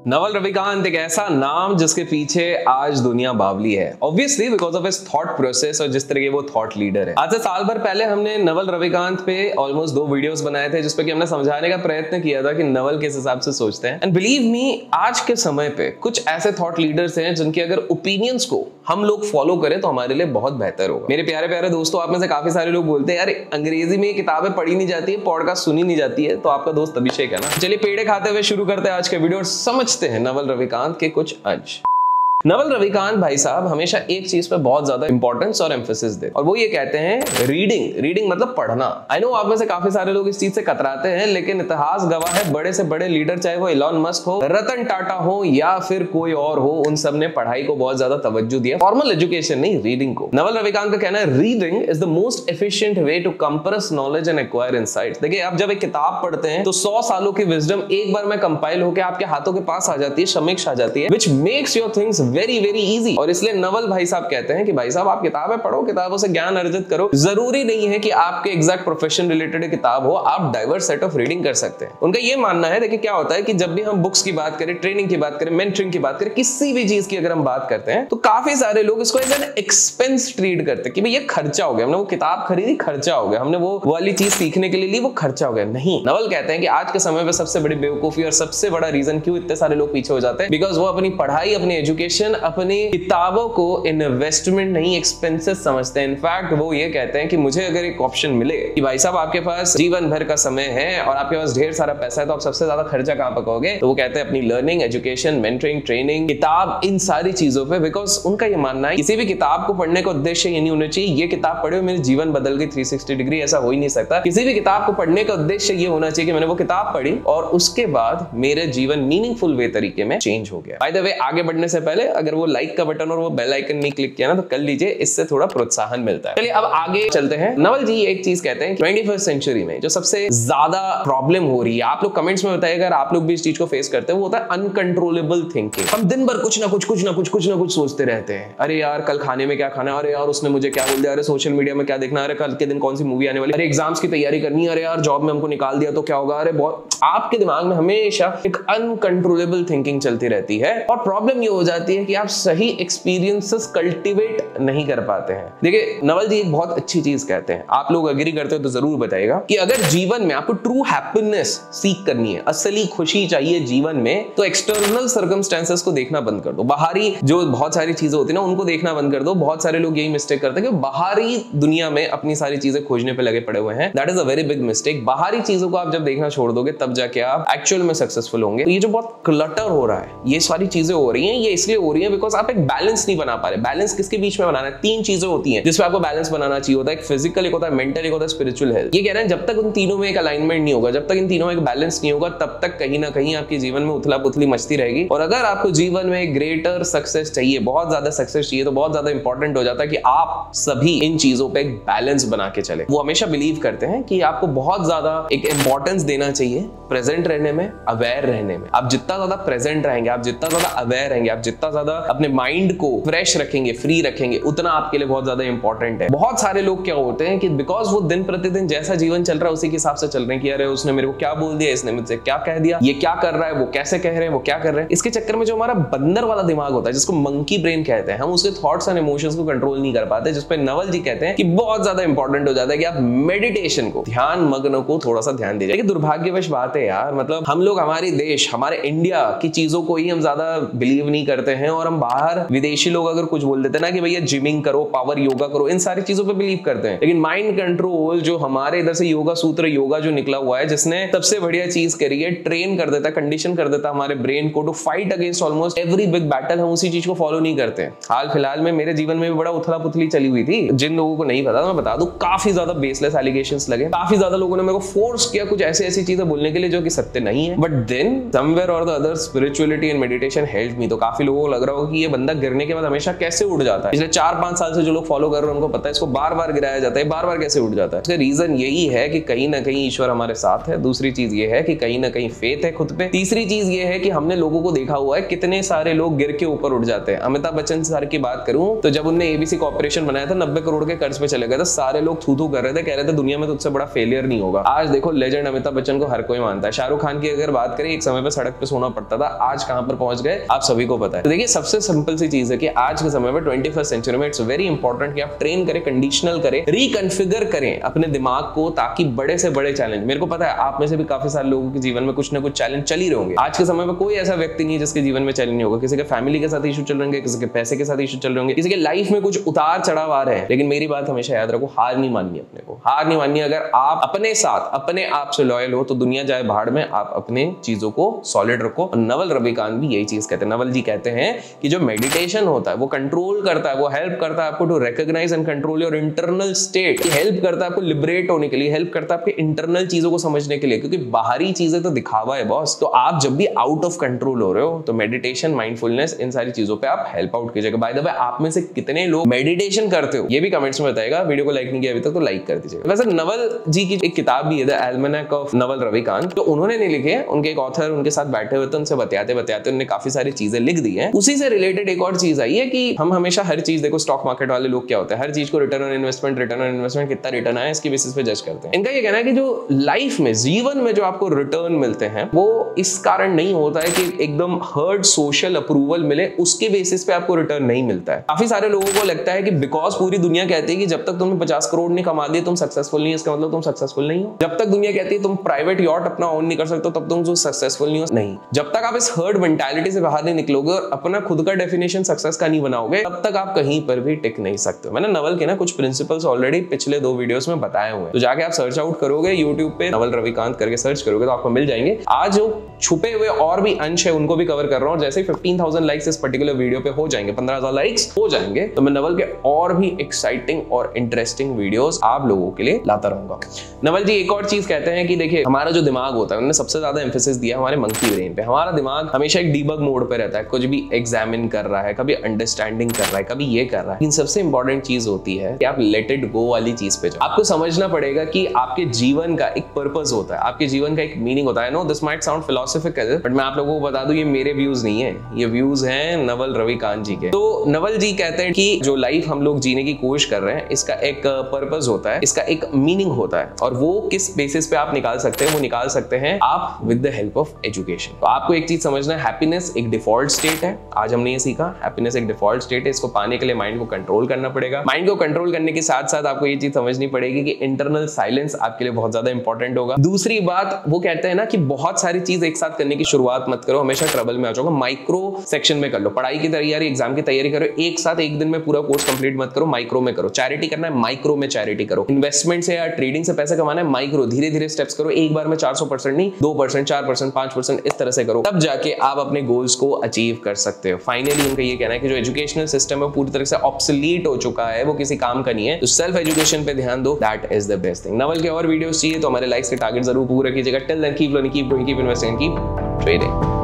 नवल रविकांत एक ऐसा नाम जिसके पीछे आज दुनिया बावली है, obviously because of his thought process और जिस तरह के वो थॉट लीडर है। आज से साल भर पहले हमने नवल रविकांत पे ऑलमोस्ट 2 वीडियोस बनाए थे जिसपे कि हमने समझाने का प्रयत्न किया था कि नवल किस हिसाब से सोचते हैं। एंड बिलीव मी, आज के समय पे कुछ ऐसे थॉट लीडर्स हैं जिनके अगर ओपिनियंस को हम लोग फॉलो करें तो हमारे लिए बहुत बेहतर होगा। मेरे प्यारे प्यारे दोस्तों, आप में से काफी सारे लोग बोलते हैं यार अंग्रेजी में किताबें पढ़ी नहीं जाती है, पॉडकास्ट सुनी नहीं जाती है, तो आपका दोस्त अभिषेक है ना। चलिए पेड़े खाते हुए शुरू करते हैं आज के वीडियो और समझते हैं नवल रविकांत के कुछ अंश। नवल रविकांत भाई साहब हमेशा एक चीज पे बहुत ज्यादा इंपॉर्टेंस और एम्फेसिस देते और वो ये कहते हैं रीडिंग मतलब पढ़ना। आई नो आप में से काफी सारे लोग इस चीज से कतराते हैं, लेकिन इतिहास गवाह है बड़े से बड़े लीडर, चाहे वो इलॉन मस्क हो, रतन टाटा हो या फिर कोई और हो, उन सब ने पढ़ाई को बहुत ज्यादा तवज्जो दिया, फॉर्मल एजुकेशन नहीं, रीडिंग को। नवल रविकांत का कहना है reading is the most efficient way to compress knowledge and acquire insights. देखिए, आप जब एक किताब पढ़ते हैं तो 100 सालों की विजडम एक बार में कंपाइल होकर आपके हाथों के पास आ जाती है, समीक्षा आ जाती है, which makes your things very very easy. और इसलिए नवल भाई साहब कहते हैं कि भाई साहब आप किताबें पढ़ो, किताबों से ज्ञान अर्जित करो। जरूरी नहीं है कि आपके एग्जैक्ट प्रोफेशन रिलेटेड किताब हो, आप डाइवर्स सेट ऑफ रीडिंग कर सकते हैं। उनका यह मानना है, देखिए क्या होता है कि जब भी हम बुक्स की बात करें, ट्रेनिंग की बात करें, मेंटरिंग की बात करें, किसी भी चीज की अगर हम बात करते हैं तो काफी सारे लोग इसको एज एन एक्सपेंस ट्रीट करते हैं कि भाई ये खर्चा हो गया, हमने वो किताब खरीदी, खर्चा हो गया, हमने वो वाली चीज सीखने के लिए ली, वो खर्चा हो गया। नहीं, नवल कहते हैं कि आज के समय में सबसे बड़ी बेवकूफी और सबसे बड़ा रीजन क्यों इतने सारे लोग पीछे हो जाते हैं, बिकॉज वो अपनी पढ़ाई, अपनी एजुकेशन, अपनी किताबों को इन्वेस्टमेंट नहीं एक्सपेंसेस समझते हैं। इनफैक्ट वो ये कहते हैं कि मुझे अगर एक ऑप्शन मिले कि भाई साहब आपके पास जीवन भर का समय है और आपके पास ढेर सारा पैसा है, तो आप सबसे ज्यादा खर्चा कहां पर करोगे? तो वो कहते हैं अपनी लर्निंग, एजुकेशन, मेंटरिंग, ट्रेनिंग, किताब, इन सारी चीजों पे। बिकॉज उनका ये मानना है किसी भी किताब को पढ़ने का उद्देश्य ये नहीं होना चाहिए ये किताब पढ़े और मेरे जीवन बदल गई 360 डिग्री, ऐसा हो ही नहीं सकता। किसी भी किताब को पढ़ने का उद्देश्य ये होना चाहिए कि मैंने वो किताब पढ़ी और उसके बाद मेरे जीवन मीनिंगफुल वे तरीके में चेंज हो गया। बाय द वे, आगे बढ़ने से पहले अगर वो लाइक का बटन और वो बेल आइकन नहीं क्लिक किया ना तो कर लीजिए, इससे थोड़ा प्रोत्साहन मिलता है। चलिए अब आगे चलते हैं। नवल जी एक चीज कहते हैं कि 21st सेंचुरी में जो सबसे ज्यादा प्रॉब्लम हो रही है, आप लोग कमेंट्स में बताइए अगर आप लोग भी इस चीज को फेस करते हैं, वो होता है अनकंट्रोलेबल थिंकिंग। हम दिन भर कुछ ना कुछ सोचते रहते हैं। अरे यार कल खाने में क्या खाना है, अरे यार उसने मुझे क्या बोल दिया, अरे सोशल मीडिया में क्या देखना, अरे कल के दिन कौन सी मूवी आने वाली, अरे एग्जाम्स की तैयारी करनी है, अरे यार जॉब में हमको निकाल दिया तो क्या होगा, अरे बहुत आपके दिमाग में हमेशा एक अनकंट्रोलेबल थिंकिंग चलती रहती है। और प्रॉब्लम ये हो जाती है कि आप सही एक्सपीरियंसेस कल्टिवेट नहीं कर पाते हैं। देखिए नवल जी एक बहुत अच्छी चीज कहते हैं, आप लोग एग्री करते हो तो जरूर बताइएगा कि अगर जीवन में आपको ट्रू हैप्पीनेस सीख करनी है, असली खुशी चाहिए जीवन में, तो एक्सटर्नल सर्कमस्टेंसेस को देखना बंद कर दो। बाहरी जो बहुत सारी चीजें होती है ना उनको देखना बंद कर दो। बहुत सारे लोग यही मिस्टेक करते हैं कि बाहरी दुनिया में अपनी सारी चीजें खोजने पे लगे पड़े हुए हैं। That is a very big mistake. बाहरी चीजों को आप जब देखना छोड़ दोगे तब जाके आप एक्चुअल में सक्सेसफुल होंगे। तो ये जो बहुत क्लटर हो रहा है, ये सारी चीजें हो रही हैं, ये इसलिए हो रही है बिकॉज आप एक बैलेंस नहीं बना पा रहे। बैलेंस किसके बीच में बनाना है? 3 चीजें होती हैं जिसपे आपको बैलेंस बनाना चाहिए होता है, एक फिजिकल, एक होता है मेंटल, एक होता है स्पिरिचुअल हेल्थ। ये कह रहे हैं जब तक उन तीनों में एक अलाइनमेंट नहीं होगा, जब तक इन तीनों में एक बैलेंस नहीं होगा, तब तक कहीं ना कहीं आपके जीवन में उथला पुथली मचती रहेगी। और अगर आपको जीवन में ग्रेटर सक्सेस चाहिए, बहुत ज्यादा सक्सेस चाहिए, तो बहुत ज्यादा इंपॉर्टेंट हो जाता है कि आप सभी इन चीजों पे एक बैलेंस बना के चले। वो हमेशा बिलीव करते हैं कि आपको बहुत ज्यादा एक इंपॉर्टेंस देना चाहिए प्रेजेंट रहने में, अवेयर रहने में। आप जितना ज्यादा प्रेजेंट रहेंगे, आप जितना ज्यादा अवेयर रहेंगे, आप जितना ज्यादा अपने माइंड को फ्रेश रखेंगे, फ्री रखेंगे, उतना आपके लिए बहुत ज्यादा इंपॉर्टेंट है। बहुत सारे लोग क्या होते हैं कि बिकॉज वो दिन प्रतिदिन जैसा जीवन चल रहा है उसी के हिसाब से चल रहे हैं कि अरे उसने मेरे को क्या बोल दिया, इसने मुझसे क्या कह दिया, ये क्या कर रहा है, वो कैसे कह रहे हैं, वो क्या कर रहे हैं। इसके चक्कर में जो हमारा बंदर वाला दिमाग होता है, जिसको मंकी ब्रेन कहते हैं, हम उसके थॉट्स एंड इमोशंस को कंट्रोल नहीं कर पाते। जिसपे नवल जी कहते हैं कि बहुत ज्यादा इंपॉर्टेंट हो जाता है कि आप मेडिटेशन को, ध्यान मग्न को थोड़ा सा ध्यान दीजिए। लेकिन दुर्भाग्यवश बात है यार, मतलब हम लोग हमारे देश, हमारे इंडिया की चीजों को ही हम ज्यादा बिलीव नहीं करते हैं और हम बाहर विदेशी लोग अगर कुछ बोल देते हैं ना कि भैया जिमिंग करो, पावर योगा करो, इन सारी चीजों पे बिलीव करते हैं। लेकिन माइंड कंट्रोल जो हमारे इधर से योगा सूत्र योगा जो निकला हुआ है, जिसने सबसे बढ़िया चीज करी है, ट्रेन कर देता, कंडीशन कर देता हमारे ब्रेन को to fight against almost every big battle, हम उसी चीज को फॉलो नहीं करते हैं। हाल फिलहाल में मेरे जीवन में भी बड़ा उथला पुथली चली हुई थी। जिन लोगों को नहीं पता मैं बता दूं, काफी ज्यादा बेसलेस एलिगेशंस लगे, काफी ज्यादा लोगों ने मेरे को फोर्स किया कुछ ऐसी चीजें बोलने के लिए जो कि सत्य नहीं है। बट देन समवेयर और the other spirituality and meditation help me. तो काफी लोगों को लग रहा होगा कि ये बंदा गिरने के बाद हमेशा कैसे उठ जाता है। पिछले 4-5 साल से जो लोग फॉलो कर रहे हैं उनको पता है इसको बार बार गिराया जाता है, बार बार कैसे उठ जाता है। उसका रीजन यही है कि कहीं ना कहीं ईश्वर हमारे साथ है। दूसरी चीज ये है कि कहीं ना कहीं फेथ है खुद पे। तीसरी चीज ये है कि हमने लोगों को देखा हुआ है कितने सारे लोग गिर के ऊपर उठ जाते हैं। अमिताभ बच्चन सर की बात करूं तो जब उन्होंने एबीसी कॉर्पोरेशन बनाया था, 90 करोड़ के कर्ज पे चले गए थे, सारे लोग थू थू कर रहे थे, कह रहे थे दुनिया में तुझसे बड़ा फेलियर नहीं होगा। आज देखो लेजेंड अमिताभ बच्चन को हर कोई मानता है। शाहरुख खान की अगर बात करें, एक समय पे सड़क पे सोना पड़ता था, आज कहां पर पहुंच गए आप सभी को पता है। तो देखिए सबसे सिंपल सी चीज है कि आज के समय में 21st सेंचुरी में इट्स वेरी इंपॉर्टेंट कि आप ट्रेन करें, कंडीशनल करें, रिकॉन्फ़िगर करें अपने दिमाग को, ताकि बड़े से बड़े चैलेंज, मेरे को पता है आप में से भी काफी सारे लोगों के जीवन में कुछ ना कुछ चैलेंज चल ही रहे होंगे। आज के समय में कोई ऐसा व्यक्ति नहीं है जिसके जीवन में चैलेंज नहीं होगा। किसी के फैमिली के साथ इशू चल रहे होंगे, किसी के पैसे के साथ इशू चल रहे होंगे, किसी के लाइफ में कुछ उतार चढ़ाव आ रहे हैं। लेकिन मेरी बात हमेशा याद रखो, हार नहीं माननी अपने को, हार नहीं माननी। अगर आप अपने साथ, अपने आप से लॉयल हो तो दुनिया जाए भाड़ में, आप अपने चीजों को सॉलिड रखो। नवल रविकांत भी यही चीज कहते हैं। नवल जी कहते हैं कि जो मेडिटेशन होता है वो कंट्रोल करता है, वो हेल्प करता है आपको to recognise and control your internal state. Help करता है आपको लिबरेट होने के लिए, हेल्प करता है आपके इंटरनल चीजों को समझने के लिए, क्योंकि बाहरी चीजें तो दिखावा है बॉस। तो आप जब भी आउट ऑफ कंट्रोल हो रहे हो तो मेडिटेशन, माइंडफुलनेस, इन सारी चीजों पे आप हेल्प आउट कीजिएगा। बाय द वे, आप में से कितने लोग मेडिटेशन करते हो ये भी कमेंट्स में बताइएगा। वीडियो को लाइक नहीं किया अभी तक तो लाइक कर दीजिएगा। वैसे नवल जी की एक किताब भी है, द एल्मेनेक ऑफ नवल रविकांत, तो उन्होंने नहीं लिखे, उनके एक ऑथर उनके साथ बैठे हुए थे, उनसे बताते बताते उन्होंने काफी सारी चीजें लिख दी हैं। उसी से रिलेटेड एक और चीज आई है कि हम हमेशा हर चीज, देखो स्टॉक मार्केट वाले लोग क्या होते हैं, हर चीज को रिटर्न ऑन इन्वेस्टमेंट कितना रिटर्न आया इसकी बेसिस पे जज करते हैं। इनका ये कहना है कि जो लाइफ में, जीवन में जो आपको रिटर्न मिलते हैं वो इस कारण नहीं होता है कि एकदम हर्ड सोशल अप्रूवल मिले, उसके बेसिस पे आपको रिटर्न नहीं मिलता है। काफी सारे लोगों को लगता है कि बिकॉज पूरी दुनिया कहती है कि जब तक तुमने 50 करोड़ नहीं कमा दिए तुम सक्सेसफुल नहीं, इसका मतलब तुम सक्सेसफुल नहीं हो। जब तक दुनिया कहती है तुम प्राइवेट यॉट अपना ओन नहीं कर सकते तब तुम जो सक्सेसफुल नहीं हो, नहीं। जब तक आप इस हर्ड मेंटालिटी से बाहर नहीं निकलोगे और अपना खुद का डेफिनेशन सक्सेस का नहीं बनाओगे, तब तक आप कहीं पर भी टिक नहीं सकते। मैंने नवल के ना कुछ प्रिंसिपल्स ऑलरेडी पिछले 2 वीडियोस में बताए हुए हैं, तो जाके आप सर्च आउट करोगे, यूट्यूब पे नवल रविकांत करके सर्च करोगे तो आपको मिल जाएंगे। आज जो छुपे हुए और भी अंश है उनको भी कवर कर रहा हूं, और जैसे 15,000 लाइक्स इस पर्टिकुलर वीडियो पे हो जाएंगे, 15,000 लाइक्स हो जाएंगे, तो मैं नवल के और भी एक्साइटिंग और इंटरेस्टिंग वीडियोस आप लोगों के लिए लाता रहूंगा। नवल जी एक और चीज कहते हैं कि देखिए हमारा जो दिमाग होता है, उन्होंने सबसे ज्यादा एम्फेसिस दिया हमारे मंकी ब्रेन पे। हमारा दिमाग हमेशा एक डीबग मोड पे रहता है, कुछ भी एग्जामिन कर रहा है, कभी अंडरस्टैंडिंग कर रहा है, कभी ये कर रहा है। इन सबसे इंपॉर्टेंट चीज होती है कि आप लेट इट गो वाली चीज पे जाओ। आपको समझना पड़ेगा कि आपके जीवन का एक पर्पस होता है, आपके जीवन का एक मीनिंग होता है। No this might sound philosophical, but मैं आप लोगों को बता दूं ये मेरे व्यूज नहीं है, ये व्यूज हैं नवल रविकांत जी के। तो नवल जी कहते हैं कि जो लाइफ हम लोग जीने की कोशिश कर रहे हैं इसका एक पर्पस होता है, इसका एक मीनिंग होता है, और वो किस बेसिस पे आप निकाल सकते हैं, वो निकाल सकते हैं आप with the help of education. तो आपको एक चीज समझना है, हैप्पीनेस एक डिफॉल्ट स्टेट है। आज हमने ये सीखा, हैप्पीनेस एक डिफॉल्ट स्टेट है। इसको पाने के लिए माइंड को कंट्रोल करना पड़ेगा। माइंड को कंट्रोल करने के साथ साथ आपको ये चीज समझनी पड़ेगी कि इंटरनल साइलेंस आपके लिए बहुत ज्यादा इंपॉर्टेंट होगा। दूसरी बात, वो कहते हैं ना कि बहुत सारी चीज एक साथ करने की शुरुआत मत करो, हमेशा ट्रबल में आ जाओगे। माइक्रो सेक्शन में कर लो, पढ़ाई की तैयारी, एग्जाम की तैयारी करो, एक साथ एक दिन में पूरा कोर्स कंप्लीट मत करो, माइक्रो में करो। चैरिटी करना है, माइक्रो में चैरिटी करो। इन्वेस्टमेंट से या ट्रेडिंग से पैसा कमाना है, माइक्रो, धीरे धीरे स्टेप्स करो। एक बार में 400% नहीं, 2%, 4%, 5%, इस तरह से करो, तब जाके आप अपने गोल्स को अचीव कर सकते हो। फाइनली उनका ये कहना है कि जो एजुकेशनल सिस्टम है पूरी तरह से ऑब्सोलीट हो चुका है, वो किसी काम का नहीं है, तो सेल्फ एजुकेशन पे ध्यान दो, that is the best thing. Naval के और वीडियोस चाहिए तो हमारे लाइक्स के टारगेट जरूर पूरा कीजिएगा। Till then keep learning, keep growing, keep investing, keep trading.